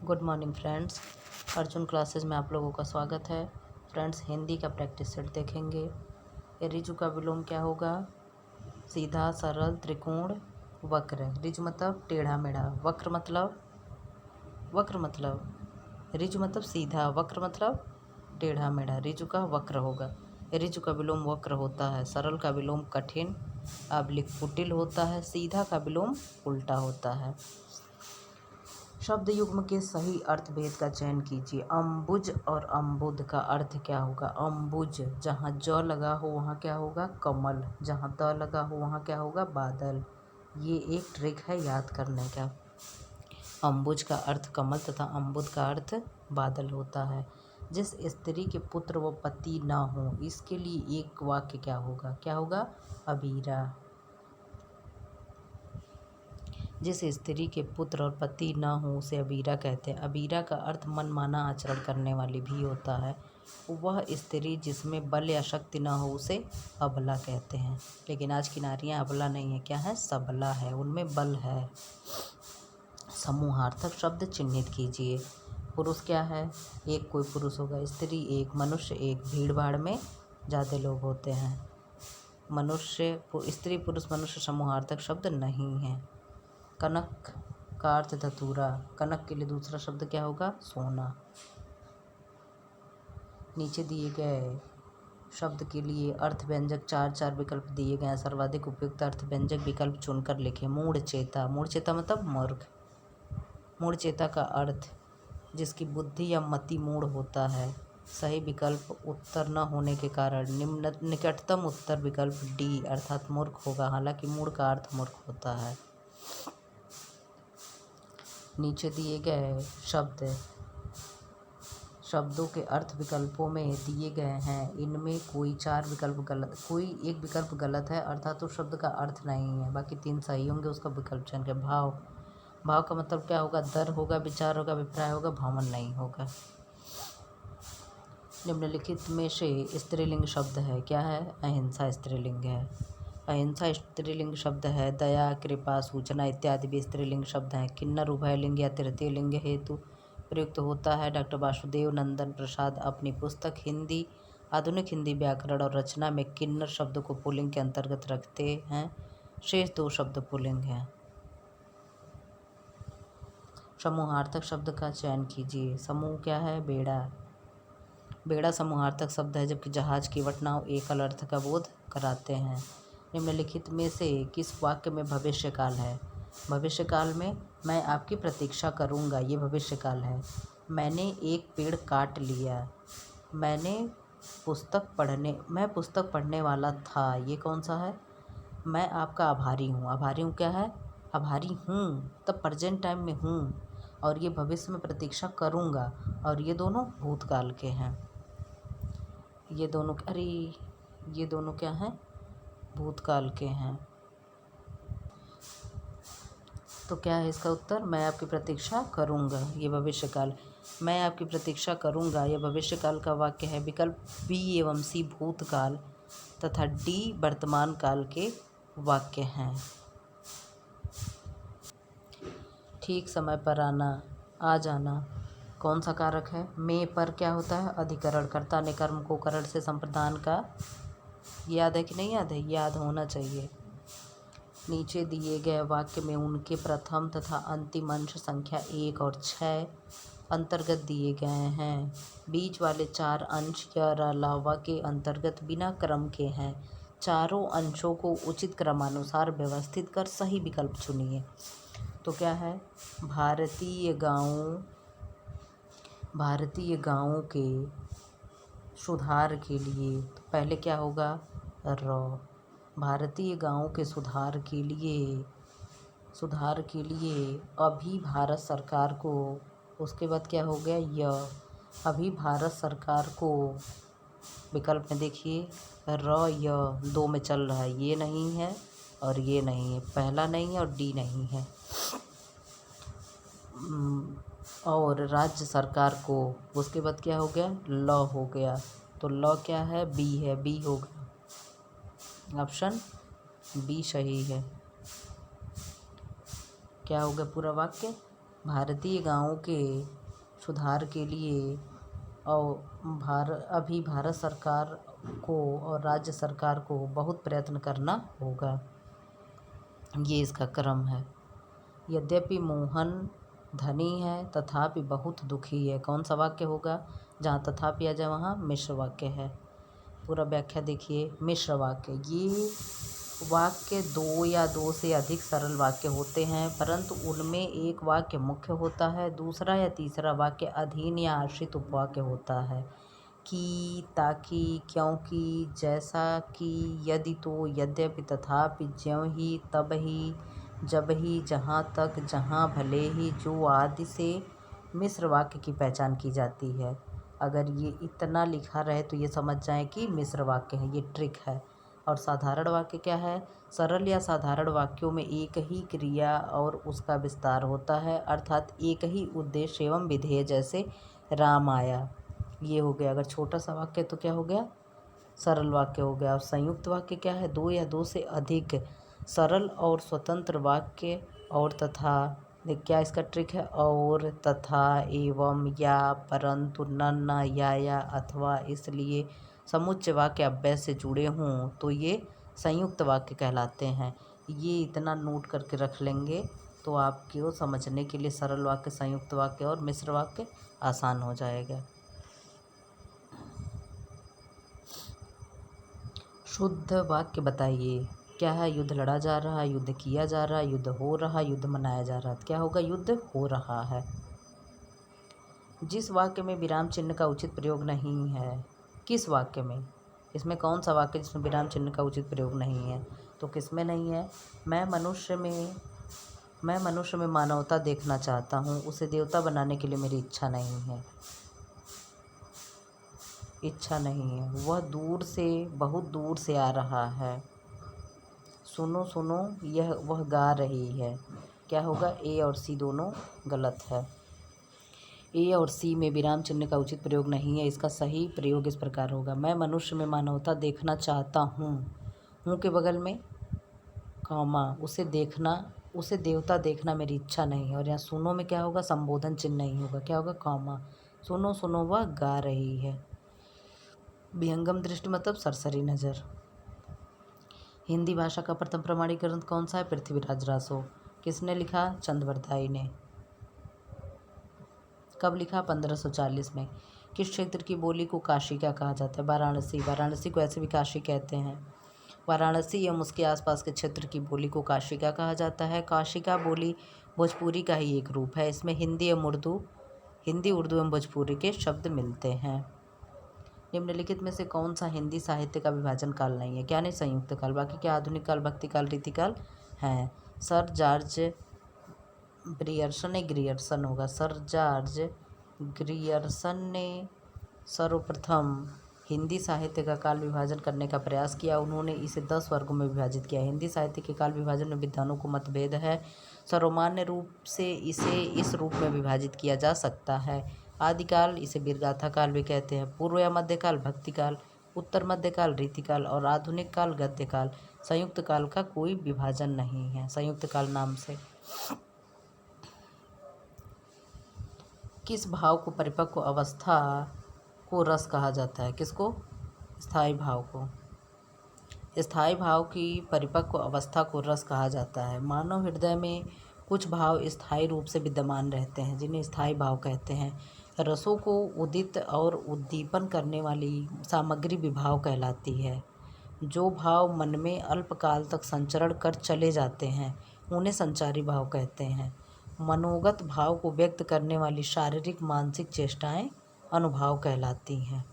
Good morning friends, Arjun classes में आप लोगों का स्वागत है। फ्रेंड्स, हिंदी का प्रैक्टिस सेट देखेंगे। ऋजु का विलोम क्या होगा? सीधा, सरल, त्रिकोण, वक्र। ऋजु मतलब टेढ़ा मेढ़ा, वक्र मतलब ऋजु मतलब सीधा, वक्र मतलब टेढ़ा मेढ़ा। ऋजु का वक्र होगा। ऋजु का विलोम वक्र होता है। सरल का विलोम कठिन कुटिल होता है। सीधा का विलोम उल्टा होता है। शब्द युग्म के सही अर्थ भेद का चयन कीजिए। अम्बुज और अम्बुद का अर्थ क्या होगा? अम्बुज, जहाँ ज लगा हो वहाँ क्या होगा? कमल। जहाँ द लगा हो वहाँ क्या होगा? बादल। ये एक ट्रिक है याद करने का। अम्बुज का अर्थ कमल तथा अम्बुद का अर्थ बादल होता है। जिस स्त्री के पुत्र व पति न हो, इसके लिए एक वाक्य क्या होगा? क्या होगा? अबीरा। जिस स्त्री के पुत्र और पति न हो उसे अबीरा कहते हैं। अबीरा का अर्थ मनमाना आचरण करने वाली भी होता है। वह स्त्री जिसमें बल या शक्ति न हो उसे अबला कहते हैं। लेकिन आज की नारियां अबला नहीं है, क्या है? सबला है, उनमें बल है। समूहार्थक शब्द चिन्हित कीजिए। पुरुष क्या है? एक कोई पुरुष होगा। स्त्री एक, मनुष्य एक। भीड़ भाड़ में ज़्यादा लोग होते हैं। मनुष्य, स्त्री, पुरुष, मनुष्य समूहार्थक शब्द नहीं है। कनक का अर्थ धतूरा। कनक के लिए दूसरा शब्द क्या होगा? सोना। नीचे दिए गए शब्द के लिए अर्थ व्यंजक चार विकल्प दिए गए हैं। सर्वाधिक उपयुक्त अर्थ व्यंजक विकल्प चुनकर लिखें। मूढ़ चेता। मूढ़ चेता मतलब मूर्ख। मूढ़ चेता का अर्थ जिसकी बुद्धि या मति मूढ़ होता है। सही विकल्प उत्तर न होने के कारण निकटतम उत्तर विकल्प डी अर्थात मूर्ख होगा। हालांकि मूढ़ का अर्थ मूर्ख होता है। नीचे दिए गए शब्दों के अर्थ विकल्पों में दिए गए हैं। इनमें कोई एक विकल्प गलत है अर्थात उस शब्द का अर्थ नहीं है। बाकी 3 सही होंगे, उसका विकल्प चयन करें। भाव का मतलब क्या होगा? दर होगा, विचार होगा, अभिप्राय होगा, भावना नहीं होगा। निम्नलिखित में से स्त्रीलिंग शब्द है, क्या है? अहिंसा स्त्रीलिंग है। अहिंसा स्त्रीलिंग शब्द है। दया, कृपा, सूचना इत्यादि भी स्त्रीलिंग शब्द हैं। किन्नर उभयलिंग या तृतीय लिंग हेतु प्रयुक्त होता है। डॉक्टर वासुदेव नंदन प्रसाद अपनी पुस्तक आधुनिक हिंदी व्याकरण और रचना में किन्नर शब्द को पुल्लिंग के अंतर्गत रखते हैं। शेष 2 शब्द पुल्लिंग हैं। समूहार्थक शब्द का चयन कीजिए। समूह क्या है? बेड़ा। बेड़ा समूहार्थक शब्द है, जबकि जहाज की वटनाव एकल अर्थ का बोध कराते हैं। निम्नलिखित में से किस वाक्य में भविष्यकाल है? भविष्यकाल में मैं आपकी प्रतीक्षा करूंगा, ये भविष्यकाल है। मैंने एक पेड़ काट लिया। मैं पुस्तक पढ़ने वाला था, ये कौन सा है? मैं आपका आभारी हूँ। आभारी हूँ क्या है? आभारी हूँ तब प्रेजेंट टाइम में हूँ, और ये भविष्य में प्रतीक्षा करूँगा, और ये दोनों भूतकाल के हैं। ये दोनों क्या हैं? भूतकाल के हैं। तो क्या है इसका उत्तर? मैं आपकी प्रतीक्षा करूँगा, ये भविष्यकाल। मैं आपकी प्रतीक्षा करूँगा यह भविष्यकाल का वाक्य है। विकल्प बी एवं सी भूतकाल तथा डी वर्तमान काल के वाक्य हैं। ठीक समय पर आना, आ जाना कौन सा कारक है? में पर क्या होता है? अधिकरण। कर्ता ने कर्म को करण से संप्रदान का, याद है कि नहीं याद है? याद होना चाहिए। नीचे दिए गए वाक्य में उनके प्रथम तथा अंतिम अंश संख्या 1 और 6 अंतर्गत दिए गए हैं। बीच वाले 4 अंश के अलावा के अंतर्गत बिना क्रम के हैं। चारों अंशों को उचित क्रमानुसार व्यवस्थित कर सही विकल्प चुनिए। तो क्या है? भारतीय गांवों के सुधार के लिए, तो पहले क्या होगा? भारतीय गांवों के सुधार के लिए अभी भारत सरकार को, उसके बाद क्या हो गया? अभी भारत सरकार को, विकल्प में देखिए य 2 में चल रहा है, ये नहीं है और ये नहीं है, पहला नहीं है और डी नहीं है। और राज्य सरकार को, उसके बाद क्या हो गया? लॉ हो गया। तो लॉ क्या है? बी है, बी होगा। ऑप्शन बी सही है। क्या हो गया पूरा वाक्य? भारतीय गाँवों के सुधार के लिए और अभी भारत सरकार को और राज्य सरकार को बहुत प्रयत्न करना होगा। ये इसका क्रम है। यद्यपि मोहन धनी है तथापि बहुत दुखी है। कौन सा वाक्य होगा? जहाँ तथापि आ जाए वहाँ मिश्र वाक्य है। पूरा व्याख्या देखिए। मिश्र वाक्य, ये वाक्य दो या दो से अधिक सरल वाक्य होते हैं, परंतु उनमें एक वाक्य मुख्य होता है, दूसरा या तीसरा वाक्य अधीन या आश्रित उपवाक्य होता है। कि, ताकि, क्योंकि, जैसा कि, यदि तो, यद्यपि, तथापि, ज्यों ही, तब ही, जब ही, जहाँ तक, जहाँ, भले ही, जो आदि से मिश्र वाक्य की पहचान की जाती है। अगर ये इतना लिखा रहे तो ये समझ जाएं कि मिश्र वाक्य है। ये ट्रिक है। और साधारण वाक्य क्या है? सरल या साधारण वाक्यों में एक ही क्रिया और उसका विस्तार होता है, अर्थात एक ही उद्देश्य एवं विधेय, जैसे राम आया। ये हो गया। अगर छोटा सा वाक्य तो क्या हो गया? सरल वाक्य हो गया। और संयुक्त वाक्य क्या है? दो या दो से अधिक सरल और स्वतंत्र वाक्य और तथा, क्या इसका ट्रिक है? और, तथा, एवं, या, परंतु, न, या, अथवा, इसलिए समुच्चय वाक्य अव्यय से जुड़े हों तो ये संयुक्त वाक्य कहलाते हैं। ये इतना नोट करके रख लेंगे तो आपको समझने के लिए सरल वाक्य, संयुक्त वाक्य और मिश्र वाक्य आसान हो जाएगा। शुद्ध वाक्य बताइए। क्या है? युद्ध लड़ा जा रहा है, युद्ध किया जा रहा है, युद्ध हो रहा, युद्ध मनाया जा रहा है। क्या होगा? युद्ध हो रहा है। जिस वाक्य में विराम चिन्ह का उचित प्रयोग नहीं है, किस वाक्य में? इसमें कौन सा वाक्य जिसमें विराम चिन्ह का उचित प्रयोग नहीं है? तो किसमें नहीं है? मैं मनुष्य में मानवता देखना चाहता हूँ, उसे देवता बनाने के लिए मेरी इच्छा नहीं है। इच्छा नहीं है। वह दूर से, बहुत दूर से आ रहा है। सुनो सुनो, वह गा रही है। क्या होगा? ए और सी दोनों गलत है। ए और सी में विराम चिन्ह का उचित प्रयोग नहीं है। इसका सही प्रयोग इस प्रकार होगा। मैं मनुष्य में मानवता देखना चाहता हूँ। हूँ के बगल में कॉमा, उसे देवता देखना मेरी इच्छा नहीं है। और यहाँ सुनो में क्या होगा? संबोधन चिन्ह नहीं होगा। क्या होगा? कॉमा। सुनो सुनो, वह गा रही है। विहंगम दृष्टि मतलब सरसरी नज़र। हिंदी भाषा का प्रथम प्रमाणिक ग्रंथ कौन सा है? पृथ्वीराज रासो। किसने लिखा? चंद्रवरदाई ने। कब लिखा? 1540 में। किस क्षेत्र की बोली को काशिका कहा जाता है? वाराणसी। वाराणसी को ऐसे भी काशी कहते हैं। वाराणसी एवं उसके आसपास के क्षेत्र की बोली को काशिका कहा जाता है। काशिका बोली भोजपुरी का ही एक रूप है। इसमें हिंदी, उर्दू एवं भोजपुरी के शब्द मिलते हैं। निम्नलिखित में से कौन सा हिंदी साहित्य का विभाजन काल नहीं है? क्या नहीं? संयुक्त काल। बाकी क्या? आधुनिक काल, भक्ति काल, रीतिकाल हैं। सर जॉर्ज ग्रियर्सन होगा। सर जॉर्ज ग्रियर्सन ने सर्वप्रथम हिंदी साहित्य का काल विभाजन करने का प्रयास किया। उन्होंने इसे 10 वर्गों में विभाजित किया। हिंदी साहित्य के काल विभाजन में विद्वानों को मतभेद है। सर्वमान्य रूप से इसे इस रूप में विभाजित किया जा सकता है। आदिकाल, इसे वीरगाथा काल भी कहते हैं। पूर्व या मध्यकाल भक्तिकाल, उत्तर मध्यकाल रीतिकाल और आधुनिक काल गद्यकाल। संयुक्त काल का कोई विभाजन नहीं है संयुक्त काल नाम से। किस भाव को परिपक्व अवस्था को रस कहा जाता है? किसको? स्थायी भाव को। स्थायी भाव की परिपक्व अवस्था को रस कहा जाता है। मानव हृदय में कुछ भाव स्थायी रूप से विद्यमान रहते हैं, जिन्हें स्थायी भाव कहते हैं। रसों को उदित और उद्दीपन करने वाली सामग्री विभाव कहलाती है। जो भाव मन में अल्पकाल तक संचरण कर चले जाते हैं उन्हें संचारी भाव कहते हैं। मनोगत भाव को व्यक्त करने वाली शारीरिक मानसिक चेष्टाएं अनुभाव कहलाती हैं।